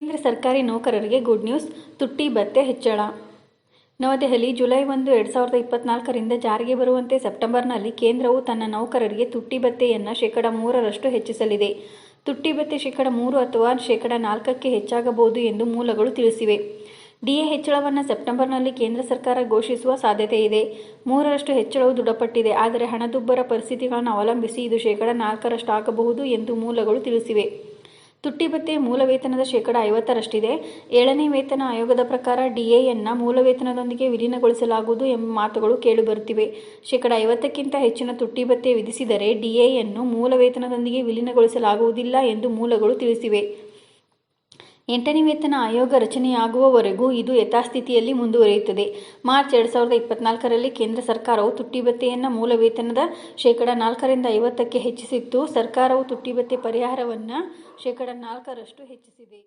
ಕೇಂದ್ರ ಸರ್ಕಾರಿ ನೌಕರರಿಗೆ ಗುಡ್ ನ್ಯೂಸ್, ತುಟ್ಟಿ ಭತ್ಯೆ ಹೆಚ್ಚಳ. ನವದೆಹಲಿ, ಜುಲೈ 1, 2024ರಿಂದ ಜಾರಿಗೆ ಬರುವಂತೆ ಸೆಪ್ಟೆಂಬರ್ನಲ್ಲಿ ಕೇಂದ್ರವು ತನ್ನ ನೌಕರರಿಗೆ ತುಟ್ಟಿ ಭತ್ಯೆಯನ್ನು ಶೇ.3ರಷ್ಟು ಹೆಚ್ಚಿಸಲಿದೆ. ತುಟ್ಟಿ ಭತ್ಯೆ ಶೇ.3 ಅಥವಾ ಶೇ.4ಕ್ಕೆ ಹೆಚ್ಚಾಗಬಹುದು ಎಂದು ಮೂಲಗಳು ತಿಳಿಸಿವೆ. ಡಿಎ ಹೆಚ್ಚಳವನ್ನು ಸೆಪ್ಟೆಂಬರ್ನಲ್ಲಿ ಕೇಂದ್ರ ಸರ್ಕಾರ ಘೋಷಿಸುವ ಸಾಧ್ಯತೆ ಇದೆ. 3ರಷ್ಟು ಹೆಚ್ಚಳವು ದೃಢಪಟ್ಟಿದೆ, ಆದರೆ ಹಣದುಬ್ಬರ ಪರಿಸ್ಥಿತಿಗಳನ್ನು ಅವಲಂಬಿಸಿ ಇದು ಶೇ.4ರಷ್ಟು ಆಗಬಹುದು ಎಂದು ಮೂಲಗಳು ತಿಳಿಸಿವೆ. ತುಟ್ಟಿ ಭತ್ಯೆಯು ಮೂಲ ವೇತನದ ಶೇ.50ರಷ್ಟಿದೆ. 7ನೇ ವೇತನ ಆಯೋಗದ ಪ್ರಕಾರ ಡಿಎಯನ್ನು ಮೂಲ ವೇತನದೊಂದಿಗೆ ವಿಲೀನಗೊಳಿಸಲಾಗುವುದು ಎಂಬ ಮಾತುಗಳು ಕೇಳಿಬರುತ್ತಿವೆ. ಶೇ.50ಕ್ಕಿಂತ ಹೆಚ್ಚಿನ ತುಟ್ಟಿ ಭತ್ಯೆ ವಿಧಿಸಿದರೆ ಡಿಎಯನ್ನು ಮೂಲ ವೇತನದೊಂದಿಗೆ ವಿಲೀನಗೊಳಿಸಲಾಗುವುದಿಲ್ಲ ಎಂದು ಮೂಲಗಳು ತಿಳಿಸಿವೆ. 8ನೇ ವೇತನ ಆಯೋಗ ರಚನೆಯಾಗುವವರೆಗೂ ಇದು ಯಥಾಸ್ಥಿತಿಯಲ್ಲಿ ಮುಂದುವರಿಯುತ್ತದೆ. ಮಾರ್ಚ್ 2024ರಲ್ಲಿ ಕೇಂದ್ರ ಸರ್ಕಾರವು ತುಟ್ಟಿ ಭತ್ಯೆಯನ್ನು ಮೂಲ ವೇತನದ ಶೇ.4ರಿಂದ 50ಕ್ಕೆ ಹೆಚ್ಚಿಸಿತ್ತು. ಸರ್ಕಾರವು ತುಟ್ಟಿ ಭತ್ಯೆ ಪರಿಹಾರವನ್ನು ಶೇ.4ರಷ್ಟು ಹೆಚ್ಚಿಸಿದೆ.